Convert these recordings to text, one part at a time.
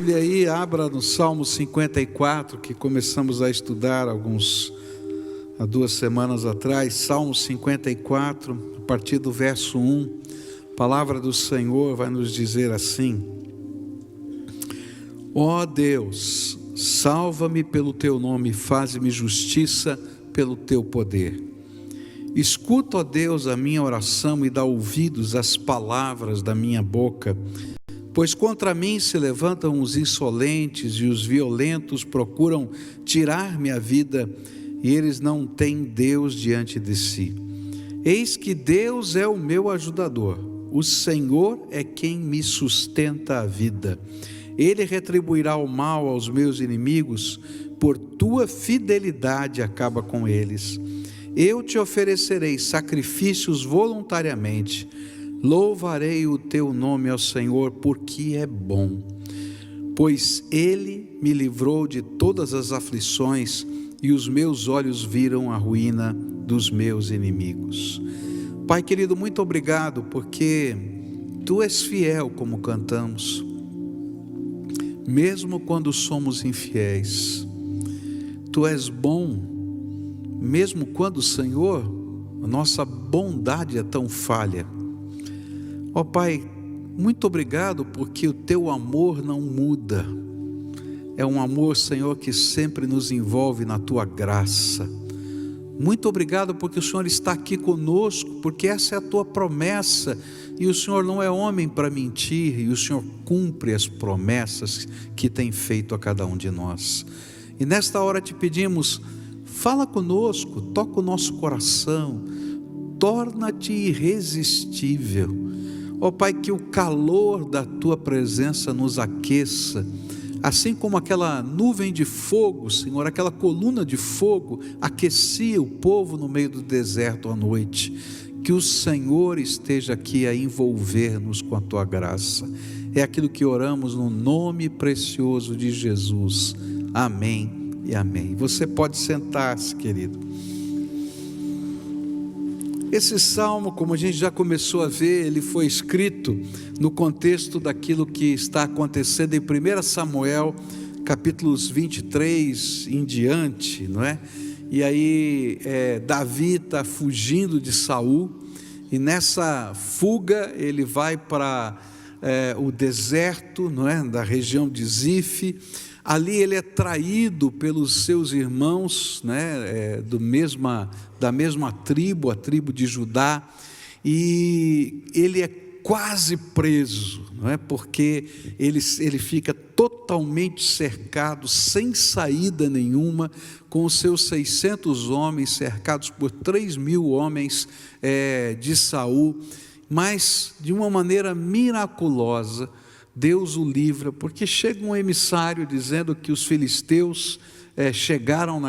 E aí, abra no Salmo 54, que começamos a estudar há 2 semanas atrás. Salmo 54, a partir do verso 1, a palavra do Senhor vai nos dizer assim: ó Deus, salva-me pelo teu nome, faze-me justiça pelo teu poder. Escuta, ó Deus, a minha oração e dá ouvidos às palavras da minha boca. Pois contra mim se levantam os insolentes e os violentos procuram tirar-me a vida, e eles não têm Deus diante de si. Eis que Deus é o meu ajudador, o Senhor é quem me sustenta a vida. Ele retribuirá o mal aos meus inimigos, por tua fidelidade acaba com eles. Eu te oferecerei sacrifícios voluntariamente. Louvarei o teu nome ao Senhor, porque é bom, pois Ele me livrou de todas as aflições e os meus olhos viram a ruína dos meus inimigos. Pai querido, muito obrigado, porque Tu és fiel, como cantamos, mesmo quando somos infiéis. Tu és bom, mesmo quando, Senhor, a nossa bondade é tão falha. Ó Pai, muito obrigado porque o Teu amor não muda. É um amor, Senhor, que sempre nos envolve na Tua graça. Muito obrigado porque o Senhor está aqui conosco, porque essa é a Tua promessa, e o Senhor não é homem para mentir, e o Senhor cumpre as promessas que tem feito a cada um de nós. E nesta hora te pedimos, fala conosco, toca o nosso coração, torna-te irresistível. Ó Pai, que o calor da Tua presença nos aqueça, assim como aquela nuvem de fogo, Senhor, aquela coluna de fogo aquecia o povo no meio do deserto à noite. Que o Senhor esteja aqui a envolver-nos com a Tua graça. É aquilo que oramos no nome precioso de Jesus. Amém e amém. Você pode sentar-se, querido. Esse salmo, como a gente já começou a ver, ele foi escrito no contexto daquilo que está acontecendo em 1 Samuel, capítulos 23 em diante, não é? E aí Davi está fugindo de Saul, e nessa fuga ele vai para o deserto, não é? Da região de Zif. Ali ele é traído pelos seus irmãos, né, da mesma tribo, a tribo de Judá, e ele é quase preso, não é? Porque ele fica totalmente cercado, sem saída nenhuma, com os seus 600 homens, cercados por 3.000 homens de Saul, mas de uma maneira miraculosa, Deus o livra, porque chega um emissário dizendo que os filisteus chegaram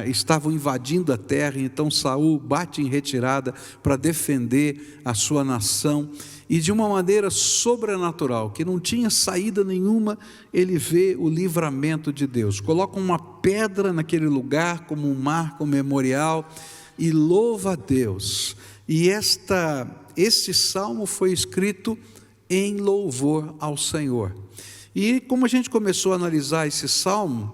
estavam invadindo a terra, então Saul bate em retirada para defender a sua nação, e de uma maneira sobrenatural, que não tinha saída nenhuma, ele vê o livramento de Deus, coloca uma pedra naquele lugar, como um marco memorial, e louva a Deus. E este salmo foi escrito em louvor ao Senhor. E como a gente começou a analisar esse salmo,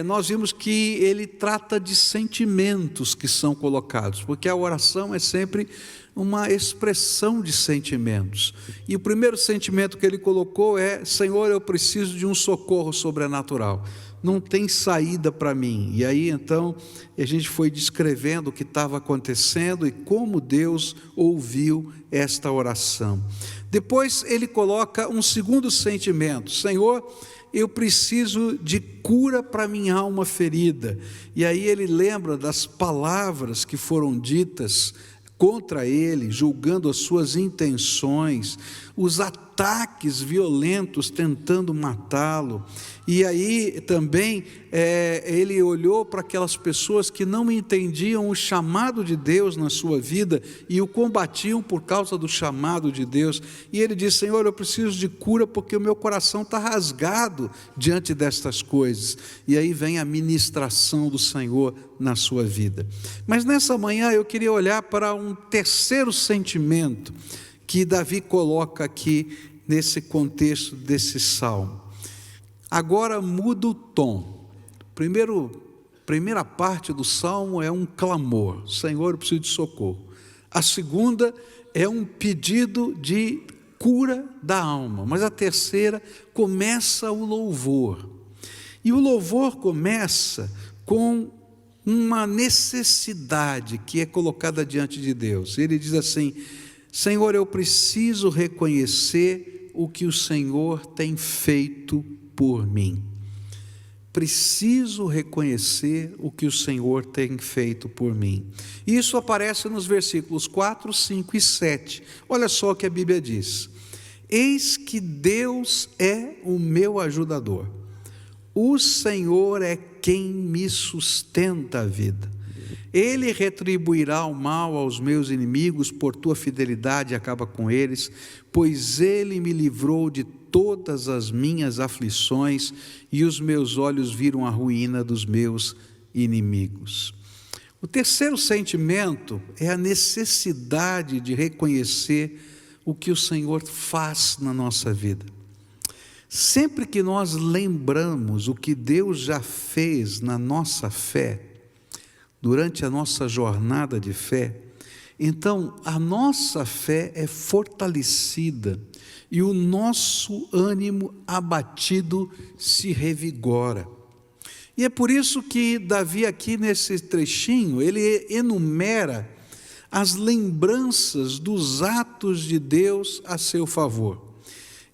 nós vimos que ele trata de sentimentos que são colocados, porque a oração é sempre uma expressão de sentimentos. E o primeiro sentimento que ele colocou é: Senhor, eu preciso de um socorro sobrenatural, não tem saída para mim. E aí então a gente foi descrevendo o que estava acontecendo e como Deus ouviu esta oração. Depois ele coloca um segundo sentimento: Senhor, eu preciso de cura para minha alma ferida. E aí ele lembra das palavras que foram ditas contra ele, julgando as suas intenções, os ataques violentos tentando matá-lo. E aí também ele olhou para aquelas pessoas que não entendiam o chamado de Deus na sua vida e o combatiam por causa do chamado de Deus, e ele disse: Senhor, eu preciso de cura porque o meu coração está rasgado diante destas coisas. E aí vem a ministração do Senhor na sua vida. Mas nessa manhã eu queria olhar para um terceiro sentimento que Davi coloca aqui nesse contexto desse salmo. agora muda o tom. Primeira parte do salmo é um clamor: Senhor, eu preciso de socorro. A segunda é um pedido de cura da alma. Mas a terceira começa o louvor. E o louvor começa com uma necessidade que é colocada diante de Deus. Ele diz assim: Senhor, eu preciso reconhecer o que o Senhor tem feito por mim. Preciso reconhecer o que o Senhor tem feito por mim. Isso aparece nos versículos 4, 5 e 7. Olha só o que a Bíblia diz: Eis que Deus é o meu ajudador. O Senhor é quem me sustenta a vida. Ele retribuirá o mal aos meus inimigos, por tua fidelidade acaba com eles, pois ele me livrou de todas as minhas aflições e os meus olhos viram a ruína dos meus inimigos. O terceiro sentimento é a necessidade de reconhecer o que o Senhor faz na nossa vida. Sempre que nós lembramos o que Deus já fez na nossa fé, durante a nossa jornada de fé, então a nossa fé é fortalecida e o nosso ânimo abatido se revigora. E é por isso que Davi aqui nesse trechinho, ele enumera as lembranças dos atos de Deus a seu favor.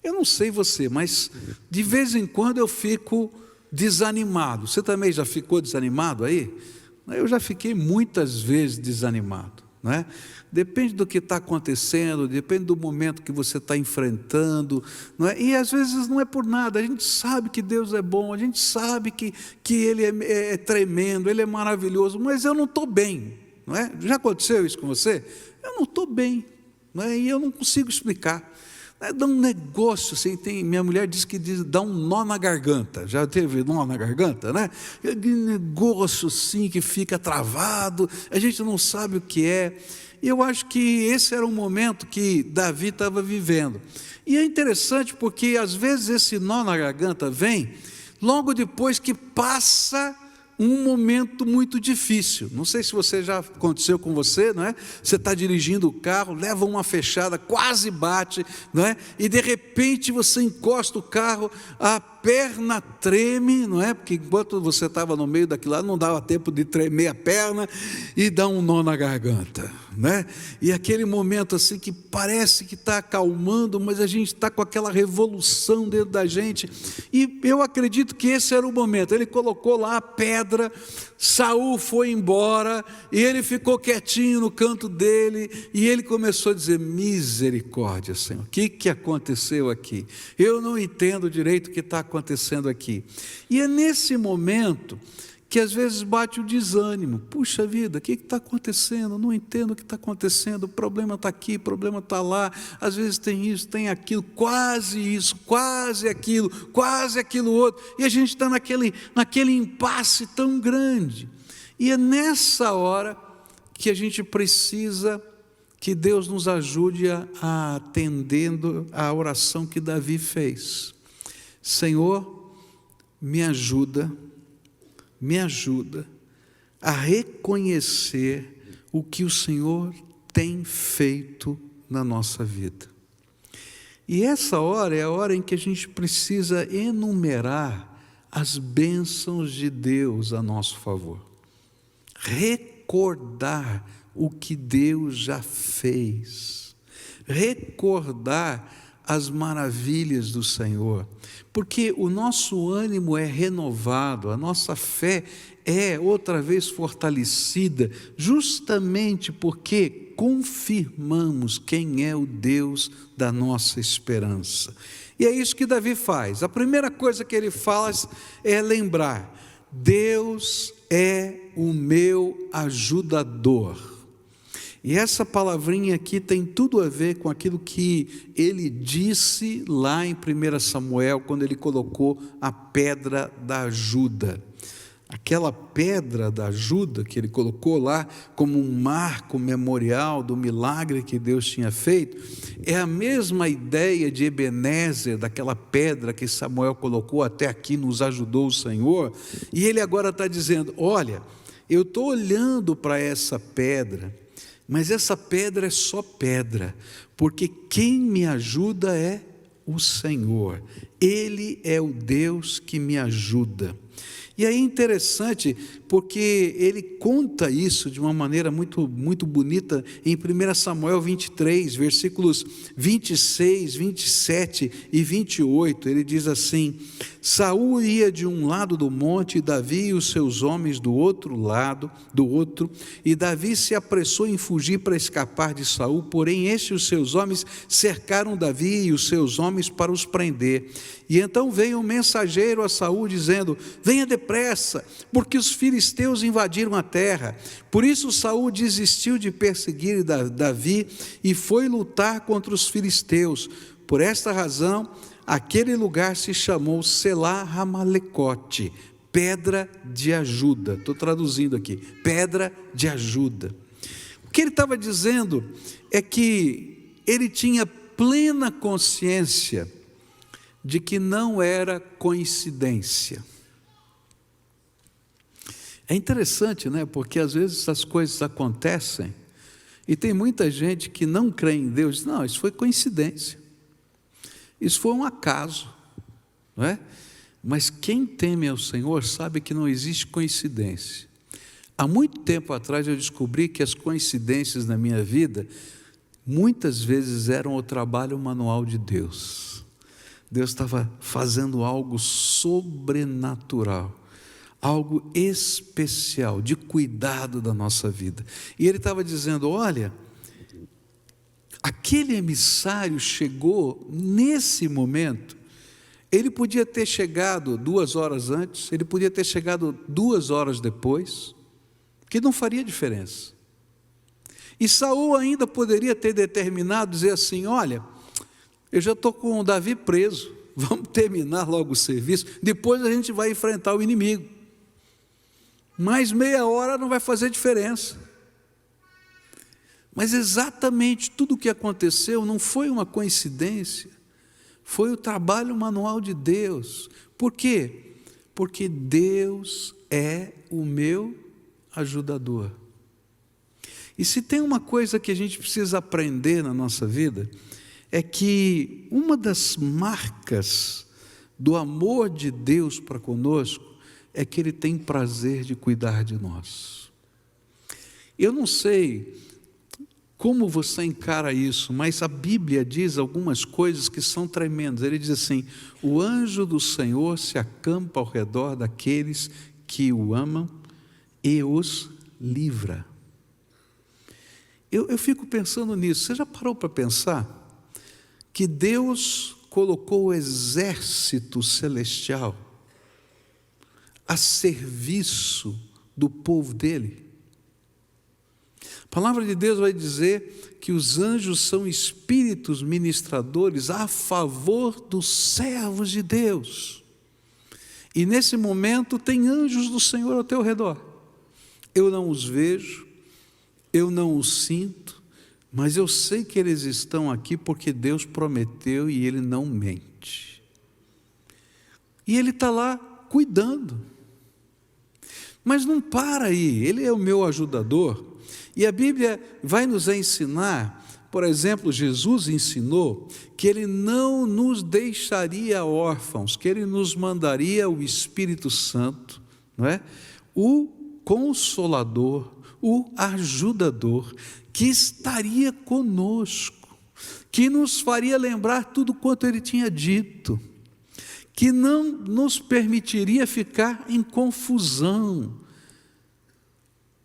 Eu não sei você, mas de vez em quando eu fico desanimado. Você também já ficou desanimado aí? Eu já fiquei muitas vezes desanimado, não é? Depende do que está acontecendo, depende do momento que você está enfrentando, não é? E às vezes não é por nada. A gente sabe que Deus é bom, a gente sabe que Ele é tremendo, Ele é maravilhoso, mas eu não estou bem, não é? Já aconteceu isso com você? Eu não estou bem, não é? E eu não consigo explicar. Dá um negócio assim, minha mulher diz que dá um nó na garganta. Já teve nó na garganta, né? Aquele negócio assim que fica travado, a gente não sabe o que é. E eu acho que esse era um momento que Davi estava vivendo. E é interessante porque às vezes esse nó na garganta vem logo depois que passa um momento muito difícil. Não sei se você já aconteceu com você, não é? Você está dirigindo o carro, leva uma fechada, quase bate, não é? E de repente você encosta o carro, a perna treme, não é? Porque enquanto você estava no meio daquilo lá, não dava tempo de tremer a perna e dá um nó na garganta, né? E aquele momento assim que parece que está acalmando, mas a gente está com aquela revolução dentro da gente. E eu acredito que esse era o momento. Ele colocou lá a pedra, Saul foi embora e ele ficou quietinho no canto dele e ele começou a dizer: misericórdia, Senhor, o que aconteceu aqui? Eu não entendo direito o que está acontecendo aqui. E é nesse momento que às vezes bate o desânimo. Puxa vida, o que está acontecendo? Não entendo o que está acontecendo, o problema está aqui, o problema está lá, às vezes tem isso, tem aquilo, quase isso, quase aquilo outro, e a gente está naquele impasse tão grande. E é nessa hora que a gente precisa que Deus nos ajude a atendendo a oração que Davi fez. Senhor, me ajuda a reconhecer o que o Senhor tem feito na nossa vida. E essa hora é a hora em que a gente precisa enumerar as bênçãos de Deus a nosso favor. Recordar o que Deus já fez. Recordar as maravilhas do Senhor, porque o nosso ânimo é renovado, a nossa fé é outra vez fortalecida, justamente porque confirmamos quem é o Deus da nossa esperança. E é isso que Davi faz. A primeira coisa que ele faz é lembrar: Deus é o meu ajudador. E essa palavrinha aqui tem tudo a ver com aquilo que ele disse lá em 1 Samuel, quando ele colocou a pedra da ajuda. aquela pedra da ajuda que ele colocou lá como um marco memorial do milagre que Deus tinha feito, é a mesma ideia de Ebenezer, daquela pedra que Samuel colocou: até aqui nos ajudou o Senhor. E ele agora está dizendo: olha, eu estou olhando para essa pedra, mas essa pedra é só pedra, porque quem me ajuda é o Senhor. Ele é o Deus que me ajuda. E aí é interessante, porque ele conta isso de uma maneira muito, muito bonita em 1 Samuel 23, versículos 26, 27 e 28, ele diz assim: Saul ia de um lado do monte, e Davi e os seus homens do outro lado, e Davi se apressou em fugir para escapar de Saul, porém estes e os seus homens cercaram Davi e os seus homens para os prender. E então veio um mensageiro a Saul dizendo: venha depressa, porque os filisteus invadiram a terra. Por isso Saul desistiu de perseguir Davi e foi lutar contra os filisteus. Por esta razão, aquele lugar se chamou Selá Ramalecote, pedra de ajuda. Estou traduzindo aqui, pedra de ajuda. O que ele estava dizendo é que ele tinha plena consciência de que não era coincidência. É interessante, né? Porque às vezes essas coisas acontecem e tem muita gente que não crê em Deus, diz: não, isso foi coincidência, isso foi um acaso, não é? Mas quem teme ao Senhor sabe que não existe coincidência. Há muito tempo atrás eu descobri que as coincidências na minha vida muitas vezes eram o trabalho manual de Deus. Deus estava fazendo algo sobrenatural, algo especial, de cuidado da nossa vida. E ele estava dizendo: olha, aquele emissário chegou nesse momento. Ele podia ter chegado 2 horas antes, ele podia ter chegado 2 horas depois, que não faria diferença. E Saul ainda poderia ter determinado, dizer assim: olha, eu já estou com o Davi preso, vamos terminar logo o serviço, depois a gente vai enfrentar o inimigo. Mais meia hora não vai fazer diferença. Mas exatamente tudo o que aconteceu não foi uma coincidência, foi o trabalho manual de Deus. Por quê? Porque Deus é o meu ajudador. E se tem uma coisa que a gente precisa aprender na nossa vida, é que uma das marcas do amor de Deus para conosco é que Ele tem prazer de cuidar de nós. Eu não sei como você encara isso, mas a Bíblia diz algumas coisas que são tremendas. Ele diz assim: o anjo do Senhor se acampa ao redor daqueles que o amam e os livra. Eu fico pensando nisso. Você já parou para pensar que Deus colocou o exército celestial a serviço do povo dele? A palavra de Deus vai dizer que os anjos são espíritos ministradores a favor dos servos de Deus. E nesse momento tem anjos do Senhor ao teu redor. Eu não os vejo, eu não os sinto, mas eu sei que eles estão aqui porque Deus prometeu e Ele não mente. E Ele está lá cuidando. Mas não para aí, Ele é o meu ajudador. E a Bíblia vai nos ensinar, por exemplo, Jesus ensinou que Ele não nos deixaria órfãos, que Ele nos mandaria o Espírito Santo, não é? O Consolador, o Ajudador, que estaria conosco, que nos faria lembrar tudo quanto Ele tinha dito, que não nos permitiria ficar em confusão.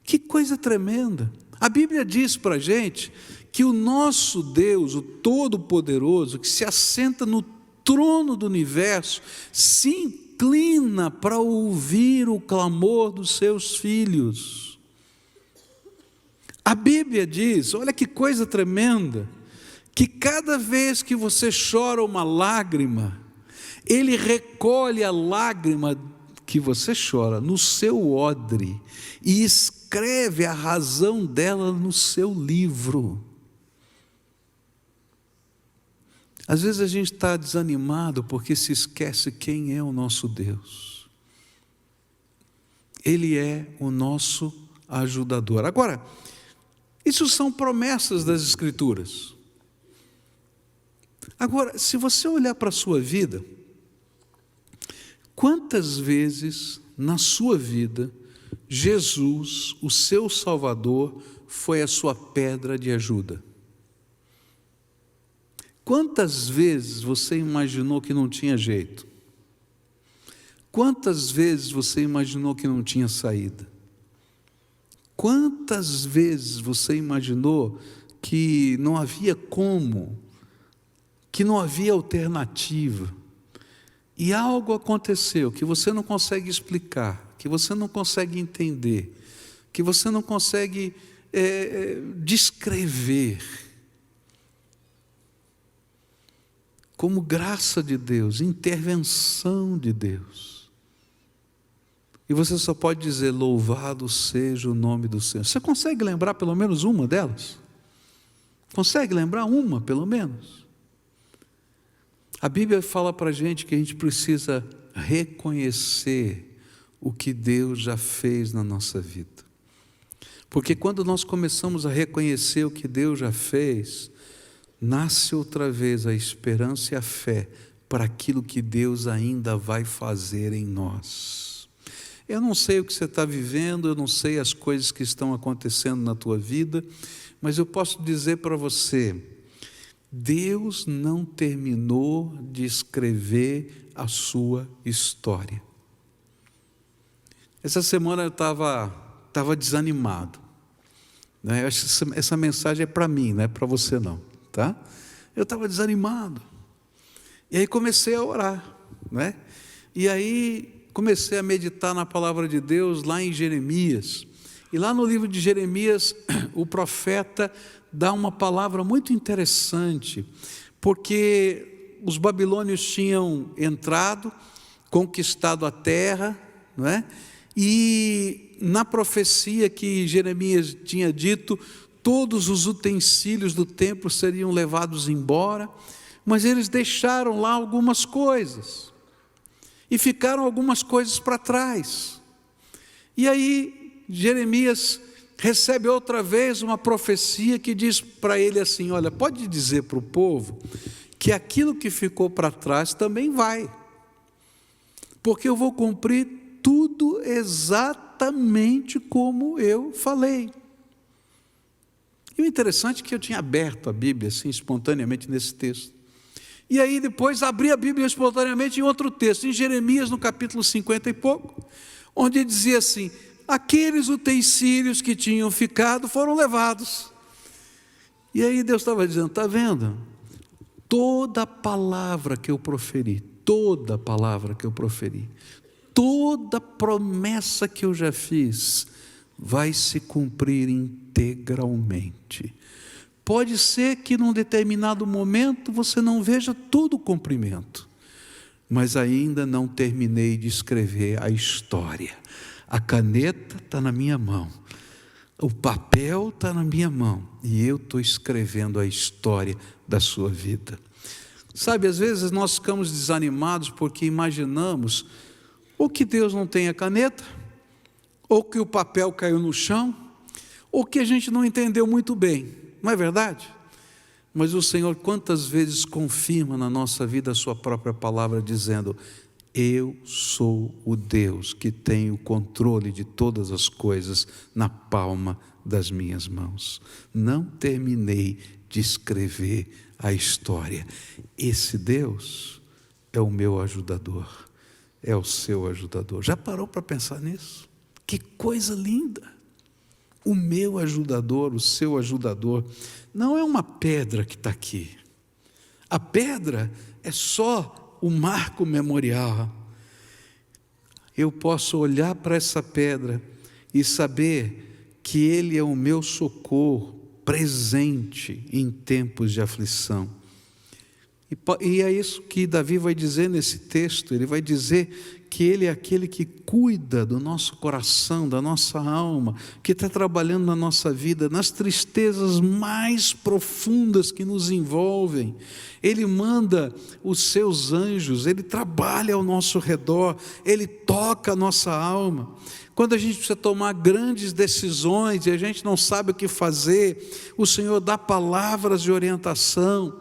Que coisa tremenda! A Bíblia diz para a gente que o nosso Deus, o Todo-Poderoso, que se assenta no trono do universo, se inclina para ouvir o clamor dos seus filhos. A Bíblia diz, olha que coisa tremenda, que cada vez que você chora uma lágrima, Ele recolhe a lágrima que você chora no seu odre e escreve a razão dela no seu livro. Às vezes a gente está desanimado porque se esquece quem é o nosso Deus. Ele é o nosso ajudador. Agora, isso são promessas das Escrituras. Agora, se você olhar para a sua vida, quantas vezes na sua vida Jesus, o seu Salvador, foi a sua pedra de ajuda? Quantas vezes você imaginou que não tinha jeito? Quantas vezes você imaginou que não tinha saída? Quantas vezes você imaginou que não havia como, que não havia alternativa? E algo aconteceu que você não consegue explicar, que você não consegue entender, que você não consegue descrever. Como graça de Deus, intervenção de Deus. E você só pode dizer, louvado seja o nome do Senhor. Você consegue lembrar pelo menos uma delas? Consegue lembrar uma, pelo menos? A Bíblia fala para a gente que a gente precisa reconhecer o que Deus já fez na nossa vida. Porque quando nós começamos a reconhecer o que Deus já fez, nasce outra vez a esperança e a fé para aquilo que Deus ainda vai fazer em nós. Eu não sei o que você está vivendo, eu não sei as coisas que estão acontecendo na tua vida, mas eu posso dizer para você, Deus não terminou de escrever a sua história. Essa semana eu estava desanimado, né? Essa mensagem é para mim, não é para você não, tá? Eu estava desanimado, e aí comecei a orar, né? E aí comecei a meditar na palavra de Deus lá em Jeremias, e lá no livro de Jeremias, o profeta dá uma palavra muito interessante, porque os babilônios tinham entrado, conquistado a terra, não é? E na profecia que Jeremias tinha dito, todos os utensílios do templo seriam levados embora, mas eles deixaram lá algumas coisas, e ficaram algumas coisas para trás. E aí Jeremias recebe outra vez uma profecia que diz para ele assim, olha, pode dizer para o povo que aquilo que ficou para trás também vai, porque eu vou cumprir tudo exatamente como eu falei. E o interessante é que eu tinha aberto a Bíblia assim espontaneamente nesse texto, e aí depois abri a Bíblia espontaneamente em outro texto, em Jeremias no capítulo 50 e pouco, onde dizia assim, aqueles utensílios que tinham ficado foram levados. E aí Deus estava dizendo, está vendo? Toda palavra que eu proferi, toda palavra que eu proferi, toda promessa que eu já fiz, vai se cumprir integralmente. Pode ser que num determinado momento você não veja todo o cumprimento, mas ainda não terminei de escrever a história. A caneta está na minha mão, o papel está na minha mão, e eu estou escrevendo a história da sua vida. Sabe, às vezes nós ficamos desanimados porque imaginamos ou que Deus não tem a caneta, ou que o papel caiu no chão, ou que a gente não entendeu muito bem. Não é verdade? Mas o Senhor quantas vezes confirma na nossa vida a sua própria palavra dizendo, eu sou o Deus que tem o controle de todas as coisas na palma das minhas mãos. Não terminei de escrever a história. Esse Deus é o meu ajudador, é o seu ajudador. Já parou para pensar nisso? Que coisa linda! O meu ajudador, o seu ajudador, não é uma pedra que está aqui. A pedra é só o marco memorial. Eu posso olhar para essa pedra e saber que Ele é o meu socorro presente em tempos de aflição. E é isso que Davi vai dizer nesse texto. Ele vai dizer que Ele é aquele que cuida do nosso coração, da nossa alma, que está trabalhando na nossa vida, nas tristezas mais profundas que nos envolvem. Ele manda os seus anjos, Ele trabalha ao nosso redor, Ele toca a nossa alma. Quando a gente precisa tomar grandes decisões e a gente não sabe o que fazer, o Senhor dá palavras de orientação.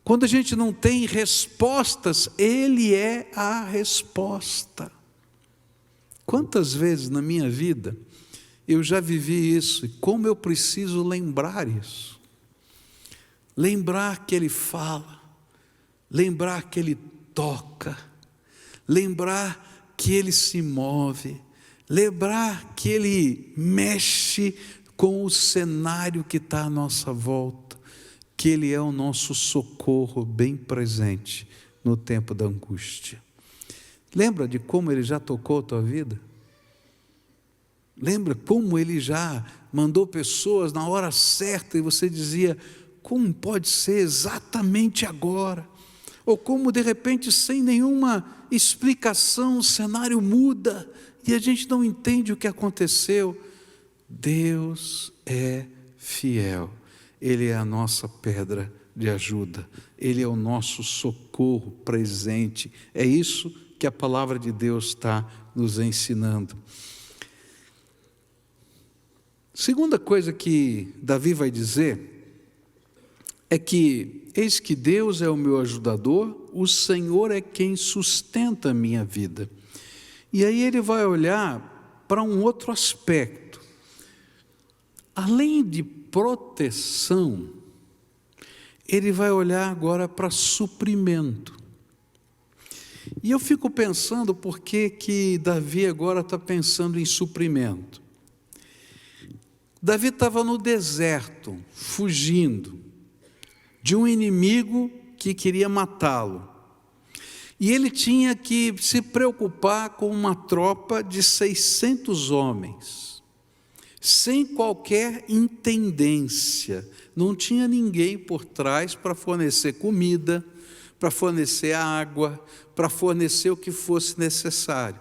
Quando a gente não tem respostas, Ele é a resposta. Quantas vezes na minha vida eu já vivi isso, e como eu preciso lembrar isso. Lembrar que Ele fala, lembrar que Ele toca, lembrar que Ele se move, lembrar que Ele mexe com o cenário que está à nossa volta, que Ele é o nosso socorro bem presente no tempo da angústia. Lembra de como Ele já tocou a tua vida? Lembra como Ele já mandou pessoas na hora certa e você dizia, como pode ser exatamente agora? Ou como de repente, sem nenhuma explicação, o cenário muda e a gente não entende o que aconteceu. Deus é fiel. Ele é a nossa pedra de ajuda, Ele é o nosso socorro presente. É isso que a palavra de Deus está nos ensinando. Segunda coisa que Davi vai dizer é que, eis que Deus é o meu ajudador, o Senhor é quem sustenta a minha vida. E aí ele vai olhar para um outro aspecto. Além de proteção, ele vai olhar agora para suprimento. E eu fico pensando por que Davi agora está pensando em suprimento. Davi estava no deserto, fugindo de um inimigo que queria matá-lo. E ele tinha que se preocupar com uma tropa de 600 homens. Sem qualquer intendência, não tinha ninguém por trás para fornecer comida, para fornecer água, para fornecer o que fosse necessário.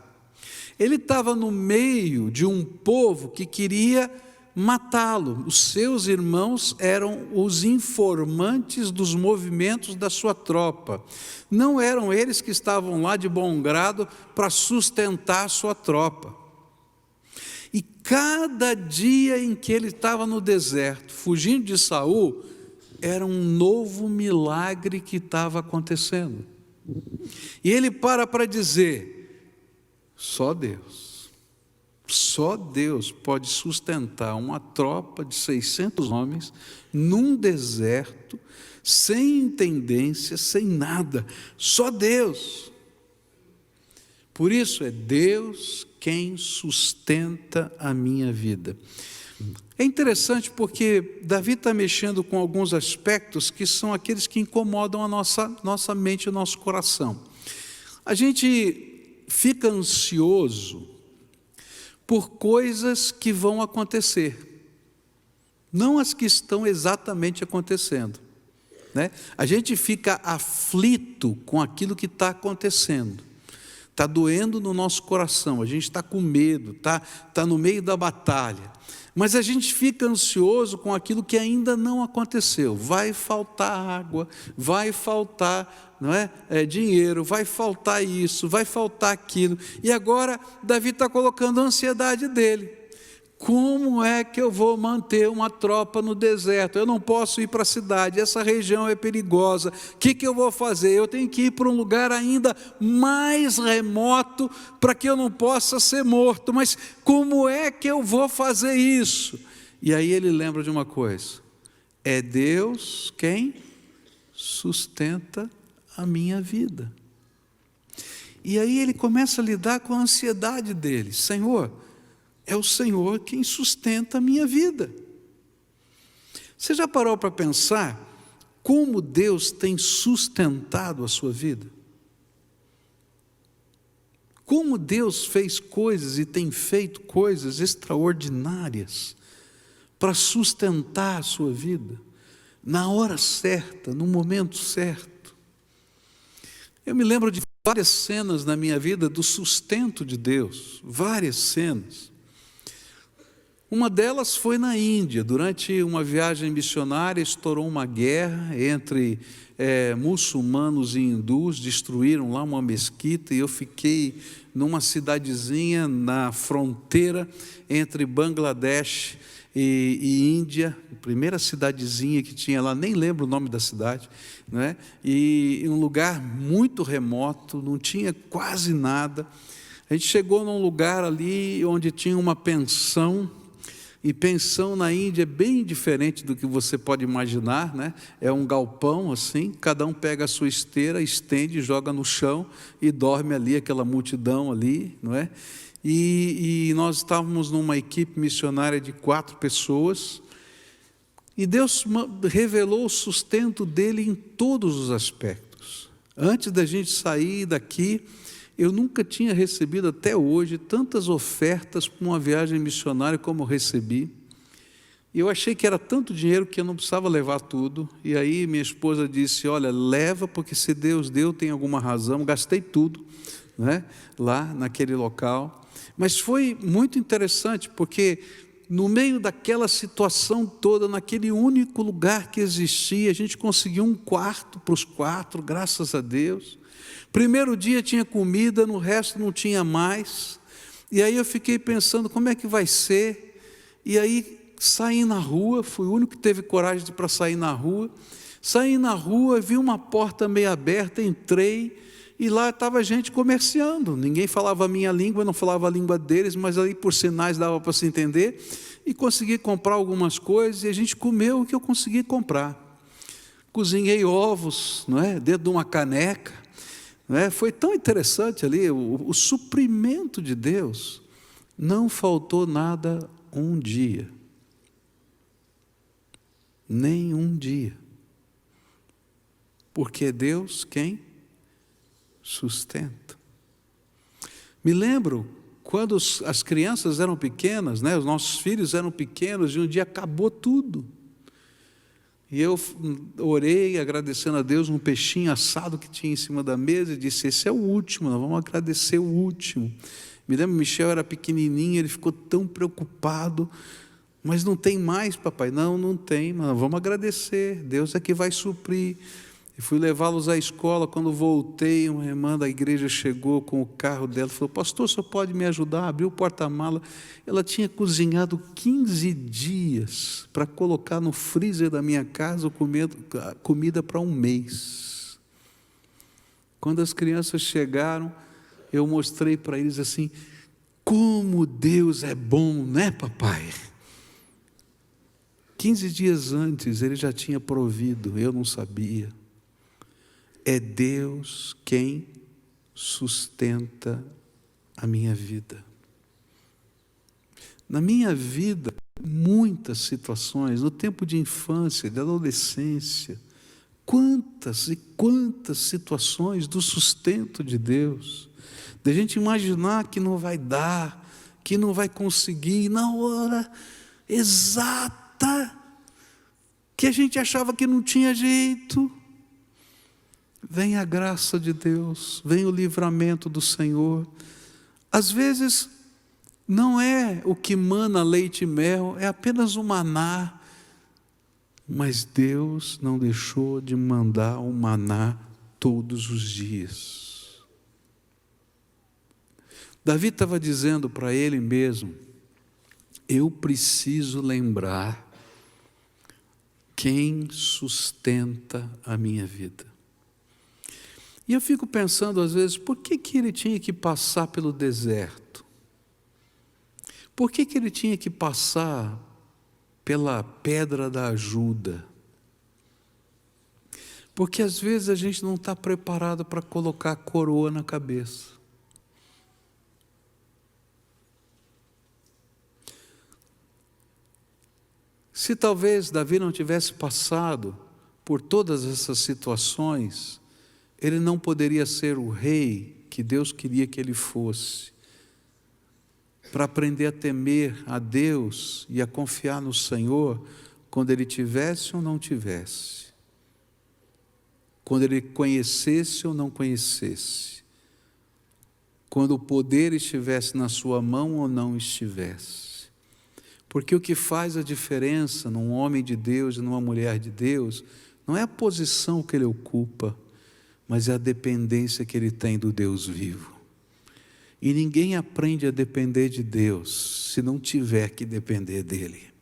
Ele estava no meio de um povo que queria matá-lo. Os seus irmãos eram os informantes dos movimentos da sua tropa. Não eram eles que estavam lá de bom grado para sustentar a sua tropa. E cada dia em que ele estava no deserto, fugindo de Saul, era um novo milagre que estava acontecendo. E ele para dizer, só Deus pode sustentar uma tropa de 600 homens num deserto, sem intendência, sem nada, só Deus. Por isso é Deus quem sustenta a minha vida. É interessante porque Davi está mexendo com alguns aspectos que são aqueles que incomodam a nossa mente e o nosso coração. A gente fica ansioso por coisas que vão acontecer, não as que estão exatamente acontecendo, né? A gente fica aflito com aquilo que está acontecendo. Está doendo no nosso coração, a gente está com medo, está no meio da batalha. Mas a gente fica ansioso com aquilo que ainda não aconteceu. Vai faltar água, vai faltar, não é, dinheiro, vai faltar isso, vai faltar aquilo. E agora Davi está colocando a ansiedade dele. Como é que eu vou manter uma tropa no deserto? Eu não posso ir para a cidade, essa região é perigosa. O que eu vou fazer? Eu tenho que ir para um lugar ainda mais remoto para que eu não possa ser morto. Mas como é que eu vou fazer isso? E aí ele lembra de uma coisa: é Deus quem sustenta a minha vida. E aí ele começa a lidar com a ansiedade dele. Senhor, é o Senhor quem sustenta a minha vida. Você já parou para pensar como Deus tem sustentado a sua vida? Como Deus fez coisas e tem feito coisas extraordinárias para sustentar a sua vida, na hora certa, no momento certo. Eu me lembro de várias cenas na minha vida do sustento de Deus, várias cenas. Uma delas foi na Índia. Durante uma viagem missionária, estourou uma guerra entre muçulmanos e hindus, destruíram lá uma mesquita, e eu fiquei numa cidadezinha na fronteira entre Bangladesh e Índia, a primeira cidadezinha que tinha lá, nem lembro o nome da cidade, né? E um lugar muito remoto, não tinha quase nada. A gente chegou num lugar ali onde tinha uma pensão, e pensão na Índia é bem diferente do que você pode imaginar, né? É um galpão assim, cada um pega a sua esteira, estende, joga no chão e dorme ali, aquela multidão ali, não é? E nós estávamos numa equipe missionária de 4 pessoas, e Deus revelou o sustento dele em todos os aspectos. Antes da gente sair daqui, eu nunca tinha recebido até hoje tantas ofertas para uma viagem missionária como eu recebi. E eu achei que era tanto dinheiro que eu não precisava levar tudo. E aí minha esposa disse, olha, leva, porque se Deus deu, tem alguma razão. Gastei tudo, né, lá naquele local. Mas foi muito interessante, porque no meio daquela situação toda, naquele único lugar que existia, a gente conseguiu um quarto para os 4, graças a Deus. Primeiro dia tinha comida, no resto não tinha mais. E aí eu fiquei pensando, como é que vai ser? E aí saí na rua, fui o único que teve coragem para sair na rua. Saí na rua, vi uma porta meio aberta, entrei, e lá estava gente comerciando. Ninguém falava a minha língua, eu não falava a língua deles, mas ali por sinais dava para se entender. E consegui comprar algumas coisas, e a gente comeu o que eu consegui comprar. Cozinhei ovos, não é? Dentro de uma caneca. Foi tão interessante ali, o suprimento de Deus. Não faltou nada um dia, nem um dia, porque é Deus quem sustenta. Me lembro quando as crianças eram pequenas, né, os nossos filhos eram pequenos, e um dia acabou tudo. E eu orei agradecendo a Deus um peixinho assado que tinha em cima da mesa, e disse, esse é o último, nós vamos agradecer o último. Me lembro, Michel era pequenininho, ele ficou tão preocupado, mas não tem mais, papai? Não, não tem, mas vamos agradecer, Deus é que vai suprir. E fui levá-los à escola. Quando voltei, uma irmã da igreja chegou com o carro dela e falou, pastor, você pode me ajudar? Abriu o porta-mala. Ela tinha cozinhado 15 dias para colocar no freezer da minha casa comida para um mês. Quando as crianças chegaram, eu mostrei para eles assim, como Deus é bom, né, papai? 15 dias antes ele já tinha provido, eu não sabia. É Deus quem sustenta a minha vida. Na minha vida, muitas situações, no tempo de infância, de adolescência, quantas e quantas situações do sustento de Deus, da gente imaginar que não vai dar, que não vai conseguir, na hora exata, que a gente achava que não tinha jeito, vem a graça de Deus, vem o livramento do Senhor. Às vezes, não é o que mana leite e mel, é apenas o maná, mas Deus não deixou de mandar o maná todos os dias. Davi estava dizendo para ele mesmo, eu preciso lembrar quem sustenta a minha vida. E eu fico pensando às vezes, por que ele tinha que passar pelo deserto? Por que ele tinha que passar pela pedra da ajuda? Porque às vezes a gente não está preparado para colocar a coroa na cabeça. Se talvez Davi não tivesse passado por todas essas situações, ele não poderia ser o rei que Deus queria que ele fosse, para aprender a temer a Deus e a confiar no Senhor, quando ele tivesse ou não tivesse, quando ele conhecesse ou não conhecesse, quando o poder estivesse na sua mão ou não estivesse. Porque o que faz a diferença num homem de Deus e numa mulher de Deus, não é a posição que ele ocupa, mas é a dependência que ele tem do Deus vivo. E ninguém aprende a depender de Deus se não tiver que depender dele.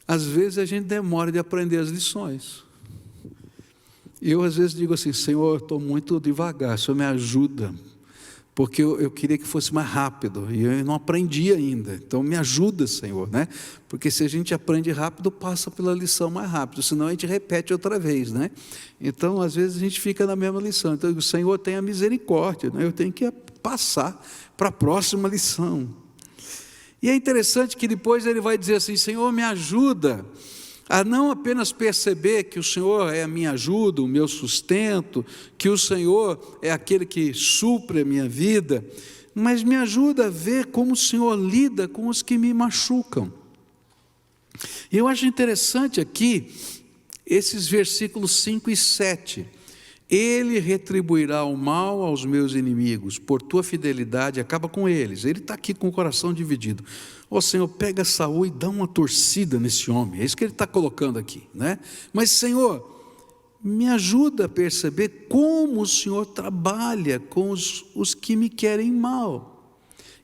Às vezes a gente demora de aprender as lições. Eu às vezes digo assim: Senhor, eu estou muito devagar, o Senhor me ajuda, porque eu queria que fosse mais rápido, e eu não aprendi ainda, então me ajuda, Senhor, né? Porque se a gente aprende rápido, passa pela lição mais rápido, senão a gente repete outra vez, né? Então às vezes a gente fica na mesma lição. Então o Senhor tenha misericórdia, né? Eu tenho que passar para a próxima lição. E é interessante que depois ele vai dizer assim: Senhor, me ajuda a não apenas perceber que o Senhor é a minha ajuda, o meu sustento, que o Senhor é aquele que supre a minha vida, mas me ajuda a ver como o Senhor lida com os que me machucam. E eu acho interessante aqui, esses versículos 5 e 7. Ele retribuirá o mal aos meus inimigos, por tua fidelidade acaba com eles. Ele está aqui com o coração dividido. Ó Senhor, pega Saul e dá uma torcida nesse homem. É isso que ele está colocando aqui, né? Mas Senhor, me ajuda a perceber como o Senhor trabalha com os que me querem mal.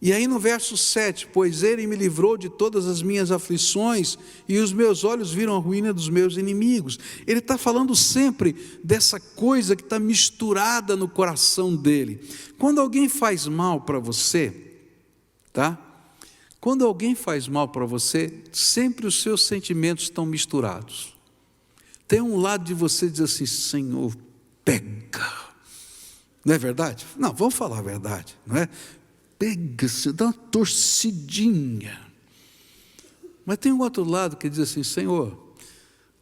E aí no verso 7, pois ele me livrou de todas as minhas aflições, e os meus olhos viram a ruína dos meus inimigos. Ele está falando sempre dessa coisa que está misturada no coração dele. Quando alguém faz mal para você, tá? Quando alguém faz mal para você, sempre os seus sentimentos estão misturados. Tem um lado de você que diz assim: Senhor, pega. Não é verdade? Não, vamos falar a verdade, não é? Pega, se dá uma torcidinha. Mas tem um outro lado que diz assim: Senhor,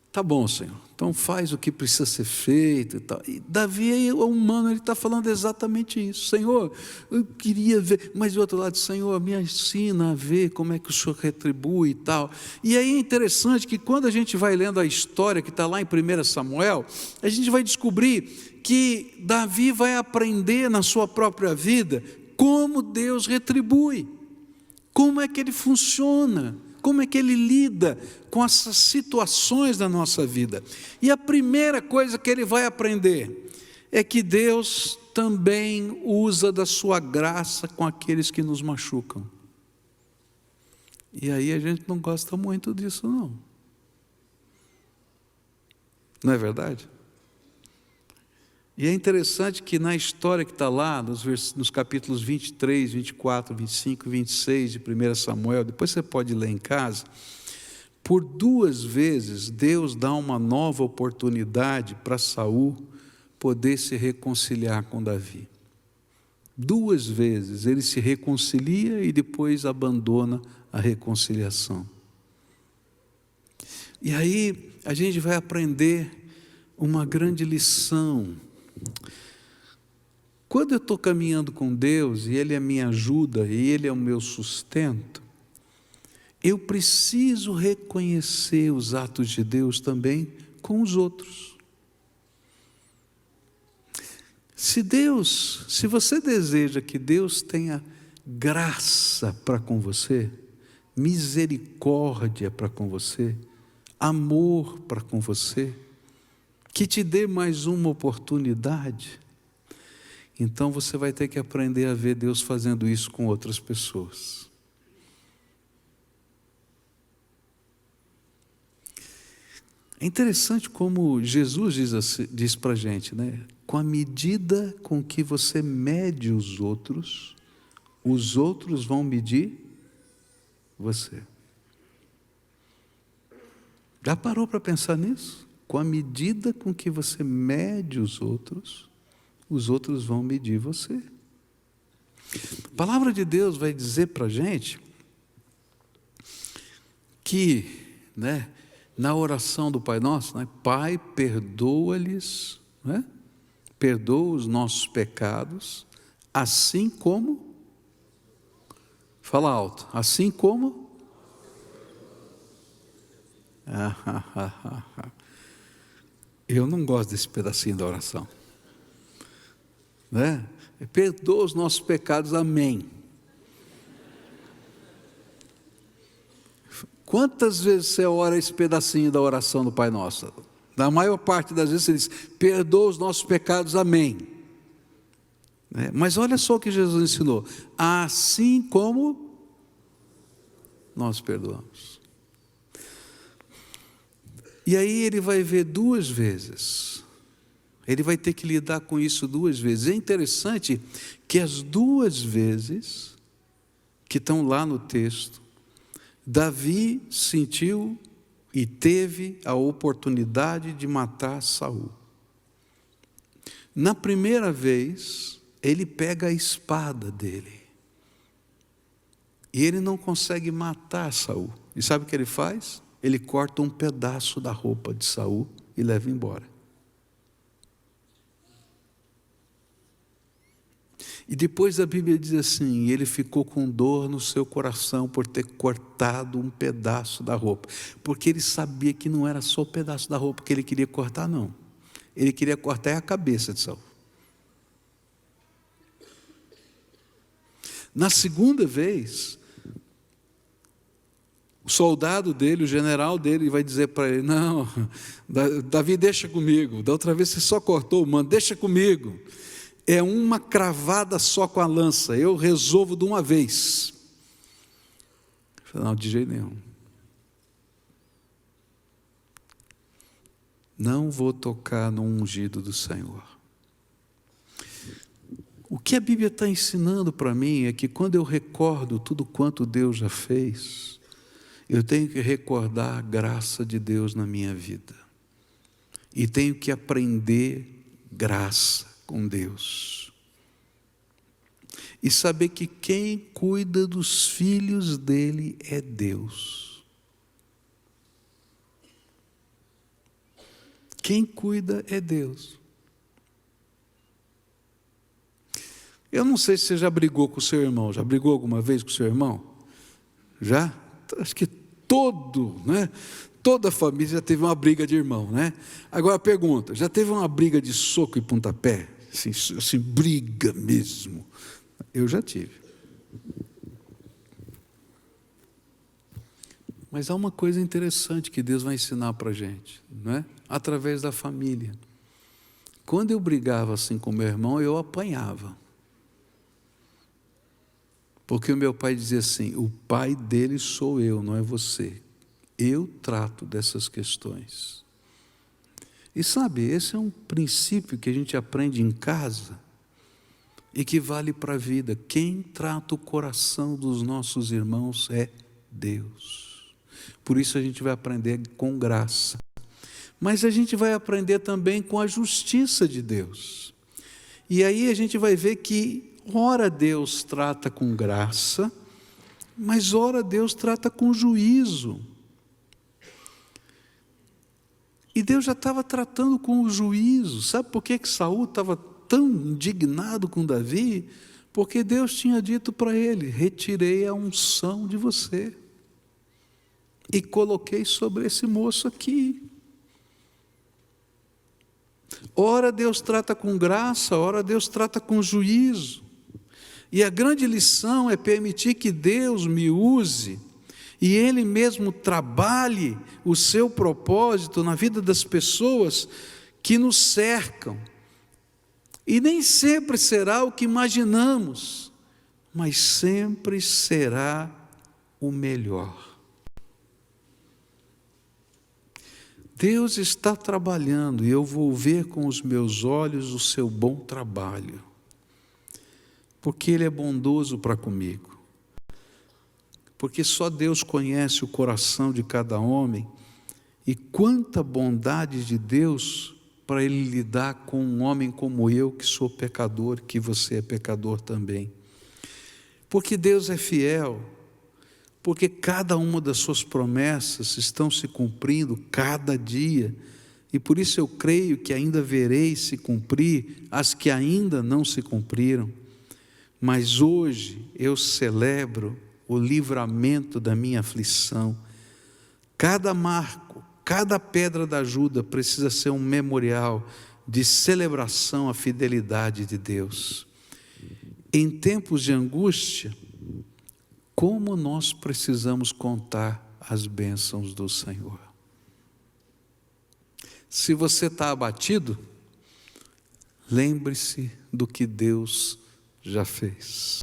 tá bom, Senhor, então faz o que precisa ser feito e tal. E Davi é humano, ele está falando exatamente isso. Senhor, eu queria ver, mas do outro lado, Senhor, me ensina a ver como é que o Senhor retribui e tal. E aí é interessante que quando a gente vai lendo a história que está lá em 1 Samuel, a gente vai descobrir que Davi vai aprender na sua própria vida como Deus retribui, como é que Ele funciona, como é que Ele lida com essas situações da nossa vida. E a primeira coisa que ele vai aprender é que Deus também usa da sua graça com aqueles que nos machucam. E aí a gente não gosta muito disso, não. Não é verdade? E é interessante que na história que está lá, nos capítulos 23, 24, 25 e 26 de 1 Samuel, depois você pode ler em casa, por 2 vezes Deus dá uma nova oportunidade para Saul poder se reconciliar com Davi. 2 vezes ele se reconcilia e depois abandona a reconciliação. E aí a gente vai aprender uma grande lição. Quando eu estou caminhando com Deus e Ele é a minha ajuda e Ele é o meu sustento, eu preciso reconhecer os atos de Deus também com os outros. Se você deseja que Deus tenha graça para com você, misericórdia para com você, amor para com você, que te dê mais uma oportunidade, então você vai ter que aprender a ver Deus fazendo isso com outras pessoas. É interessante como Jesus diz para a gente, né? Com a medida com que você mede os outros vão medir você. Já parou para pensar nisso? Com a medida com que você mede os outros vão medir você. A palavra de Deus vai dizer para a gente que, né, na oração do Pai Nosso, né, Pai, perdoa-lhes, né, perdoa os nossos pecados, assim como, fala alto, assim como, Eu não gosto desse pedacinho da oração, né? Perdoa os nossos pecados, amém. Quantas vezes você ora esse pedacinho da oração do Pai Nosso? Na maior parte das vezes você diz, perdoa os nossos pecados, amém. Mas olha só o que Jesus ensinou, assim como nós perdoamos. E aí ele vai ver duas vezes, ele vai ter que lidar com isso duas vezes. É interessante que as duas vezes que estão lá no texto, Davi sentiu e teve a oportunidade de matar Saul. Na primeira vez, ele pega a espada dele, e ele não consegue matar Saul. E sabe o que ele faz? Ele corta um pedaço da roupa de Saul e leva embora. E depois a Bíblia diz assim, ele ficou com dor no seu coração por ter cortado um pedaço da roupa, porque ele sabia que não era só o pedaço da roupa que ele queria cortar, não. Ele queria cortar a cabeça de Saul. Na segunda vez, o soldado dele, o general dele, vai dizer para ele, não, Davi, deixa comigo, da outra vez você só cortou, mano, deixa comigo. É uma cravada só com a lança, eu resolvo de uma vez. Não, de jeito nenhum. Não vou tocar no ungido do Senhor. O que a Bíblia está ensinando para mim é que quando eu recordo tudo quanto Deus já fez, eu tenho que recordar a graça de Deus na minha vida. E tenho que aprender graça com Deus. E saber que quem cuida dos filhos dele é Deus. Quem cuida é Deus. Eu não sei se você já brigou com o seu irmão. Já brigou alguma vez com o seu irmão? Já? Acho que toda família já teve uma briga de irmão, né? Agora pergunta, já teve uma briga de soco e pontapé? Assim, briga mesmo. Eu já tive. Mas há uma coisa interessante que Deus vai ensinar para a gente, não é? Através da família. Quando eu brigava assim com meu irmão, eu apanhava. Porque o meu pai dizia assim, o pai dele sou eu, não é você. Eu trato dessas questões. E sabe, esse é um princípio que a gente aprende em casa e que vale para a vida. Quem trata o coração dos nossos irmãos é Deus. Por isso a gente vai aprender com graça. Mas a gente vai aprender também com a justiça de Deus. E aí a gente vai ver que ora Deus trata com graça, mas ora Deus trata com juízo. E Deus já estava tratando com o juízo. Sabe por que Saul estava tão indignado com Davi? Porque Deus tinha dito para ele, retirei a unção de você e coloquei sobre esse moço aqui. Ora Deus trata com graça, ora Deus trata com juízo. E a grande lição é permitir que Deus me use e Ele mesmo trabalhe o seu propósito na vida das pessoas que nos cercam. E nem sempre será o que imaginamos, mas sempre será o melhor. Deus está trabalhando e eu vou ver com os meus olhos o seu bom trabalho, porque Ele é bondoso para comigo. Porque só Deus conhece o coração de cada homem e quanta bondade de Deus para Ele lidar com um homem como eu, que sou pecador, que você é pecador também. Porque Deus é fiel, porque cada uma das suas promessas estão se cumprindo cada dia, e por isso eu creio que ainda verei se cumprir as que ainda não se cumpriram. Mas hoje eu celebro o livramento da minha aflição. Cada marco, Cada pedra da ajuda precisa ser um memorial de celebração à fidelidade de Deus. Em tempos de angústia, como nós precisamos contar as bênçãos do Senhor. Se você está abatido, lembre-se do que Deus já fez.